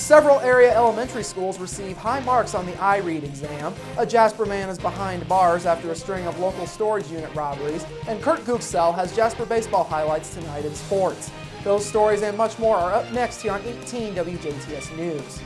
Several area elementary schools receive high marks on the iRead exam. A Jasper man is behind bars after a string of local storage unit robberies. And Kurt Gooksell has Jasper baseball highlights tonight in sports. Those stories and much more are up next here on 18 WJTS News.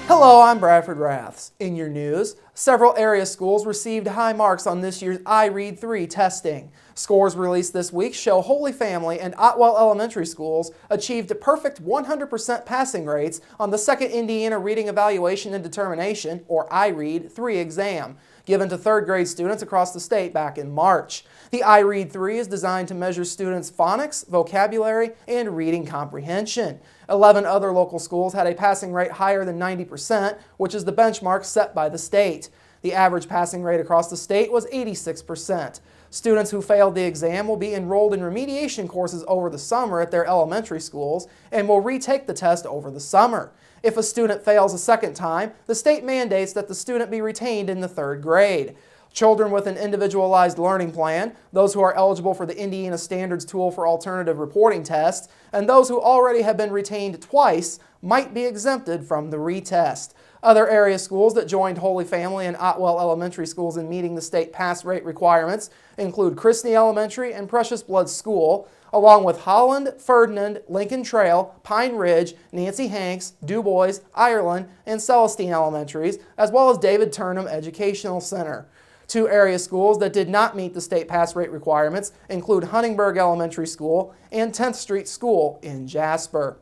Hello, I'm Bradford Raths. In your news, several area schools received high marks on this year's iRead 3 testing. Scores released this week show Holy Family and Otwell Elementary Schools achieved perfect 100% passing rates on the Second Indiana Reading Evaluation and Determination, or iRead 3 exam, given to third grade students across the state back in March. The iRead 3 is designed to measure students' phonics, vocabulary, and reading comprehension. 11 other local schools had a passing rate higher than 90%, which is the benchmark set by the state. The average passing rate across the state was 86%. Students who failed the exam will be enrolled in remediation courses over the summer at their elementary schools and will retake the test over the summer. If a student fails a second time, the state mandates that the student be retained in the third grade. Children with an individualized learning plan, those who are eligible for the Indiana Standards Tool for Alternative Reporting Tests, and those who already have been retained twice might be exempted from the retest. Other area schools that joined Holy Family and Otwell Elementary Schools in meeting the state pass rate requirements include Christney Elementary and Precious Blood School, along with Holland, Ferdinand, Lincoln Trail, Pine Ridge, Nancy Hanks, DuBois, Ireland, and Celestine Elementaries, as well as David Turnham Educational Center. Two area schools that did not meet the state pass rate requirements include Huntingburg Elementary School and 10th Street School in Jasper.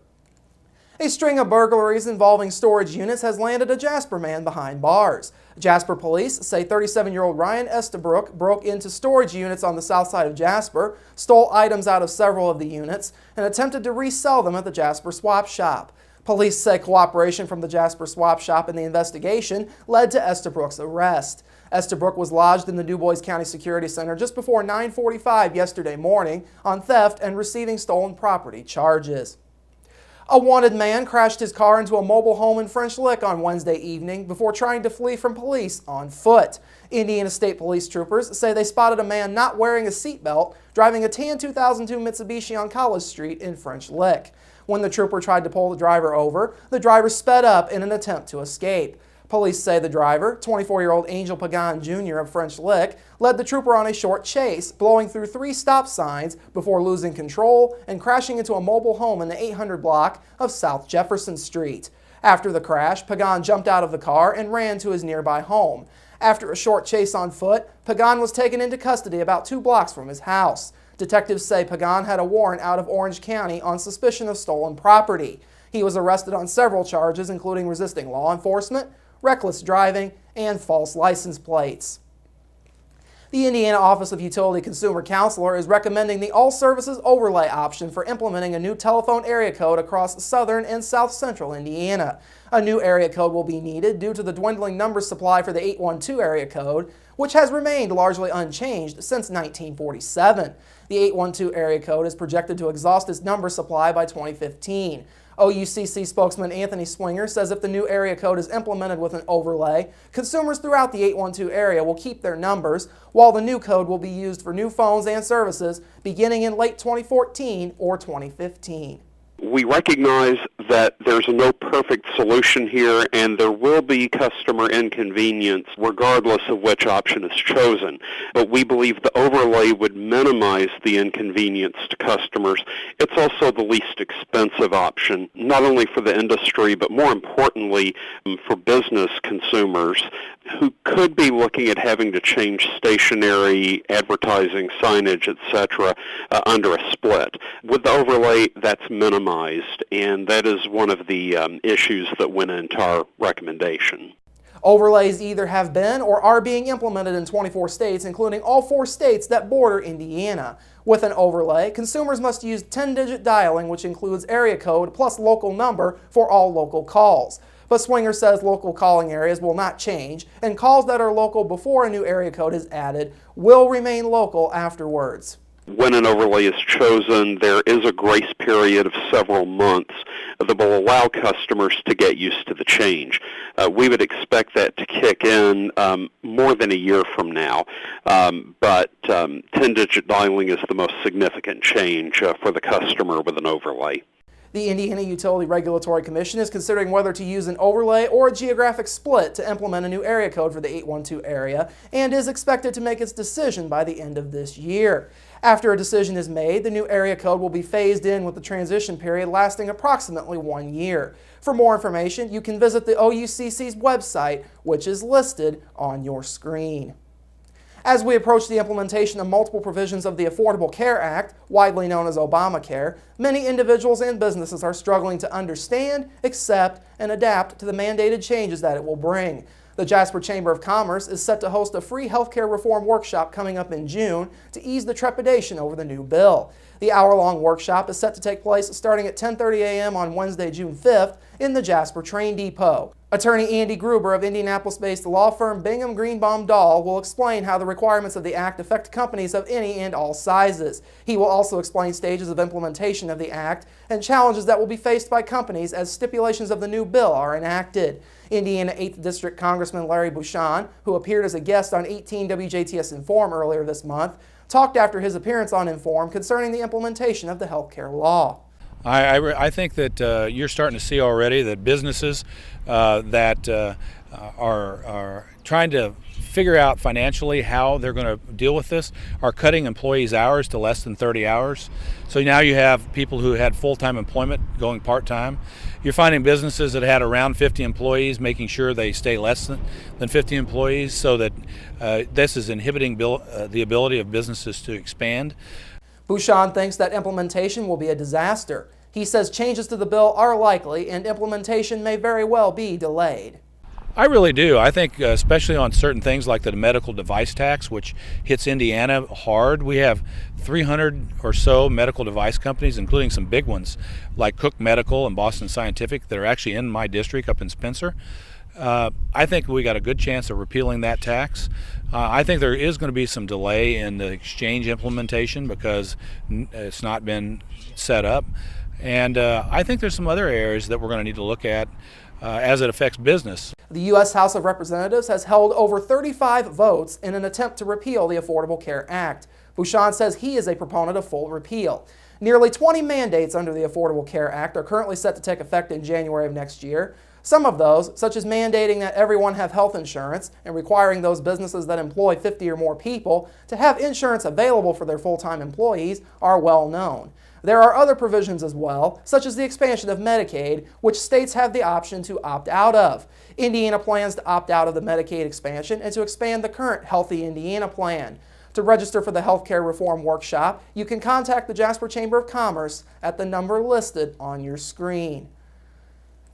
A string of burglaries involving storage units has landed a Jasper man behind bars. Jasper police say 37-year-old Ryan Estabrook broke into storage units on the south side of Jasper, stole items out of several of the units, and attempted to resell them at the Jasper Swap Shop. Police say cooperation from the Jasper Swap Shop in the investigation led to Estabrook's arrest. Estabrook was lodged in the DuBois County Security Center just before 9:45 yesterday morning on theft and receiving stolen property charges. A wanted man crashed his car into a mobile home in French Lick on Wednesday evening before trying to flee from police on foot. Indiana State Police troopers say they spotted a man not wearing a seatbelt driving a tan 2002 Mitsubishi on College Street in French Lick. When the trooper tried to pull the driver over, the driver sped up in an attempt to escape. Police say the driver, 24-year-old Angel Pagan Jr. of French Lick, led the trooper on a short chase, blowing through 3 stop signs before losing control and crashing into a mobile home in the 800 block of South Jefferson Street. After the crash, Pagan jumped out of the car and ran to his nearby home. After a short chase on foot, Pagan was taken into custody about 2 blocks from his house. Detectives say Pagan had a warrant out of Orange County on suspicion of stolen property. He was arrested on several charges, including resisting law enforcement, reckless driving, and false license plates. The Indiana Office of Utility Consumer Counselor is recommending the All Services Overlay option for implementing a new telephone area code across southern and south central Indiana. A new area code will be needed due to the dwindling number supply for the 812 area code, which has remained largely unchanged since 1947. The 812 area code is projected to exhaust its number supply by 2015. OUCC spokesman Anthony Swinger says if the new area code is implemented with an overlay, consumers throughout the 812 area will keep their numbers, while the new code will be used for new phones and services beginning in late 2014 or 2015. We recognize that there's no perfect solution here, and there will be customer inconvenience regardless of which option is chosen. But we believe the overlay would minimize the inconvenience to customers. It's also the least expensive option, not only for the industry, but more importantly for business consumers who could be looking at having to change stationery, advertising, signage, etc. Under a split. With the overlay, that's minimized, and that is one of the issues that went into our recommendation. Overlays either have been or are being implemented in 24 states, including all 4 states that border Indiana. With an overlay, consumers must use 10-digit dialing, which includes area code plus local number for all local calls. But Swinger says local calling areas will not change, and calls that are local before a new area code is added will remain local afterwards. When an overlay is chosen, there is a grace period of several months that will allow customers to get used to the change. We would expect that to kick in more than a year from now, but 10-digit dialing is the most significant change for the customer with an overlay. The Indiana Utility Regulatory Commission is considering whether to use an overlay or a geographic split to implement a new area code for the 812 area and is expected to make its decision by the end of this year. After a decision is made, the new area code will be phased in with the transition period lasting approximately 1 year. For more information, you can visit the OUCC's website, which is listed on your screen. As we approach the implementation of multiple provisions of the Affordable Care Act, widely known as Obamacare, many individuals and businesses are struggling to understand, accept, and adapt to the mandated changes that it will bring. The Jasper Chamber of Commerce is set to host a free healthcare reform workshop coming up in June to ease the trepidation over the new bill. The hour-long workshop is set to take place starting at 10:30 a.m. on Wednesday, June 5th in the Jasper Train Depot. Attorney Andy Gruber of Indianapolis-based law firm Bingham Greenbaum Dahl will explain how the requirements of the Act affect companies of any and all sizes. He will also explain stages of implementation of the Act and challenges that will be faced by companies as stipulations of the new bill are enacted. Indiana 8th District Congressman Larry Bucshon, who appeared as a guest on 18 WJTS Inform earlier this month, talked after his appearance on Inform concerning the implementation of the healthcare law. I think that you're starting to see already that businesses that are trying to figure out financially how they're going to deal with this are cutting employees' hours to less than 30 hours. So now you have people who had full-time employment going part-time. You're finding businesses that had around 50 employees making sure they stay less than 50 employees, so that this is inhibiting the ability of businesses to expand. Bucshon thinks that implementation will be a disaster. He says changes to the bill are likely and implementation may very well be delayed. I really do. I think especially on certain things like the medical device tax, which hits Indiana hard. We have 300 or so medical device companies, including some big ones like Cook Medical and Boston Scientific, that are actually in my district up in Spencer. I think we got a good chance of repealing that tax. I think there is going to be some delay in the exchange implementation because it's not been set up. And I think there's some other areas that we're going to need to look at as it affects business. The U.S. House of Representatives has held over 35 votes in an attempt to repeal the Affordable Care Act. Bucshon says he is a proponent of full repeal. Nearly 20 mandates under the Affordable Care Act are currently set to take effect in January of next year. Some of those, such as mandating that everyone have health insurance and requiring those businesses that employ 50 or more people to have insurance available for their full-time employees, are well known. There are other provisions as well, such as the expansion of Medicaid, which states have the option to opt out of. Indiana plans to opt out of the Medicaid expansion and to expand the current Healthy Indiana plan. To register for the Healthcare Reform Workshop, you can contact the Jasper Chamber of Commerce at the number listed on your screen.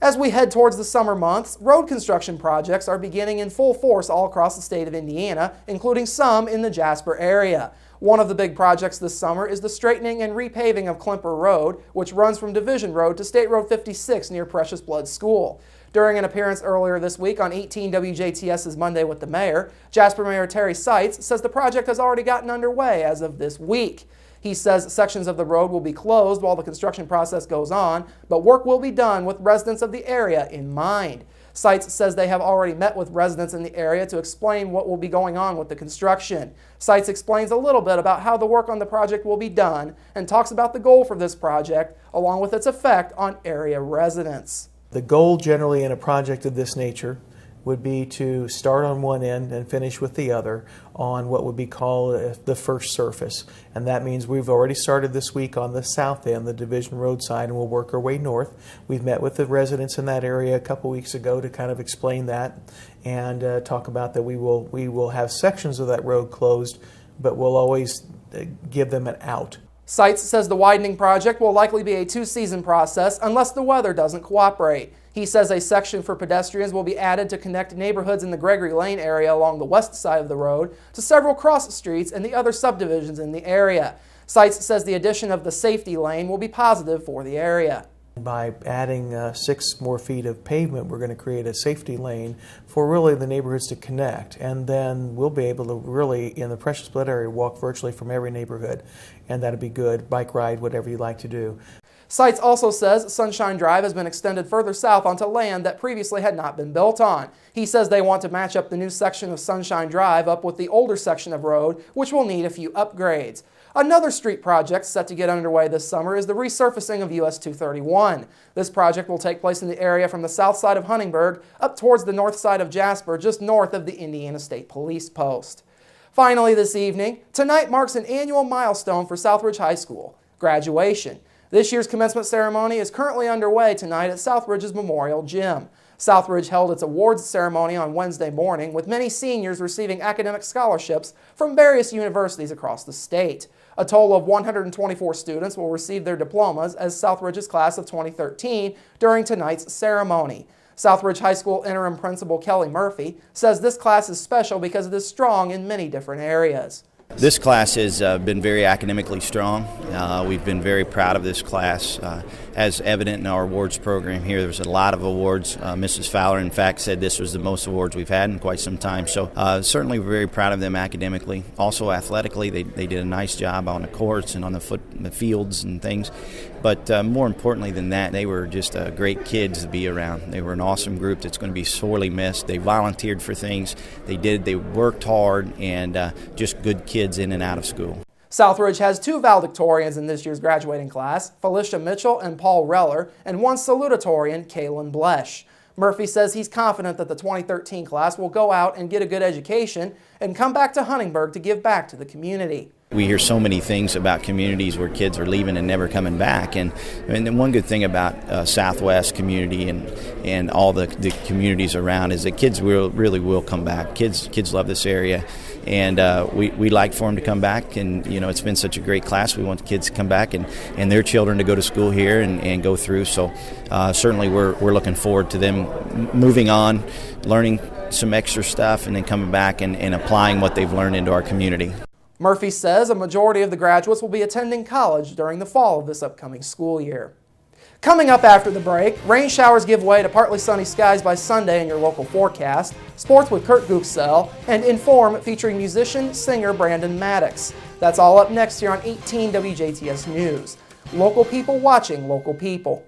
As we head towards the summer months, road construction projects are beginning in full force all across the state of Indiana, including some in the Jasper area. One of the big projects this summer is the straightening and repaving of Klemper Road, which runs from Division Road to State Road 56 near Precious Blood School. During an appearance earlier this week on 18 WJTS's Monday with the Mayor, Jasper Mayor Terry Seitz says the project has already gotten underway as of this week. He says sections of the road will be closed while the construction process goes on, but work will be done with residents of the area in mind. Seitz says they have already met with residents in the area to explain what will be going on with the construction. Seitz explains a little bit about how the work on the project will be done and talks about the goal for this project along with its effect on area residents. The goal generally in a project of this nature would be to start on one end and finish with the other on what would be called the first surface. And that means we've already started this week on the south end, the Division Road side, and we'll work our way north. We've met with the residents in that area a couple weeks ago to kind of explain that and talk about that we will have sections of that road closed, but we'll always give them an out. Seitz says the widening project will likely be a two-season process unless the weather doesn't cooperate. He says a section for pedestrians will be added to connect neighborhoods in the Gregory Lane area along the west side of the road to several cross streets and the other subdivisions in the area. Seitz says the addition of the safety lane will be positive for the area. By adding 6 more feet of pavement, we're going to create a safety lane for really the neighborhoods to connect, and then we'll be able to really, in the Precious Blood area, walk virtually from every neighborhood, and that'll be good. Bike ride, whatever you like to do. Sites also says Sunshine Drive has been extended further south onto land that previously had not been built on. He says they want to match up the new section of Sunshine Drive up with the older section of road, which will need a few upgrades. Another street project set to get underway this summer is the resurfacing of US 231. This project will take place in the area from the south side of Huntingburg up towards the north side of Jasper, just north of the Indiana State Police Post. Finally this evening, tonight marks an annual milestone for Southridge High School, graduation. This year's commencement ceremony is currently underway tonight at Southridge's Memorial Gym. Southridge held its awards ceremony on Wednesday morning, with many seniors receiving academic scholarships from various universities across the state. A total of 124 students will receive their diplomas as Southridge's class of 2013 during tonight's ceremony. Southridge High School interim principal Kelly Murphy says this class is special because it is strong in many different areas. This class has been very academically strong. We've been very proud of this class. As evident in our awards program here, there's a lot of awards. Mrs. Fowler, in fact, said this was the most awards we've had in quite some time. So certainly we're very proud of them academically. Also athletically, they did a nice job on the courts and on the fields and things. But more importantly than that, they were just great kids to be around. They were an awesome group that's going to be sorely missed. They volunteered for things. They worked hard, and just good kids in and out of school. Southridge has 2 valedictorians in this year's graduating class, Felicia Mitchell and Paul Reller, and 1 salutatorian, Kaylin Blesh. Murphy says he's confident that the 2013 class will go out and get a good education and come back to Huntingburg to give back to the community. We hear so many things about communities where kids are leaving and never coming back, and the one good thing about Southwest community and all the communities around is that kids really will come back. Kids love this area, and we like for them to come back. And it's been such a great class. We want the kids to come back and their children to go to school here and go through. So certainly we're looking forward to them moving on, learning some extra stuff, and then coming back and applying what they've learned into our community. Murphy says a majority of the graduates will be attending college during the fall of this upcoming school year. Coming up after the break, rain showers give way to partly sunny skies by Sunday in your local forecast, sports with Kurt Gooksell, and Inform featuring musician, singer Brandon Maddox. That's all up next here on 18 WJTS News. Local people watching local people.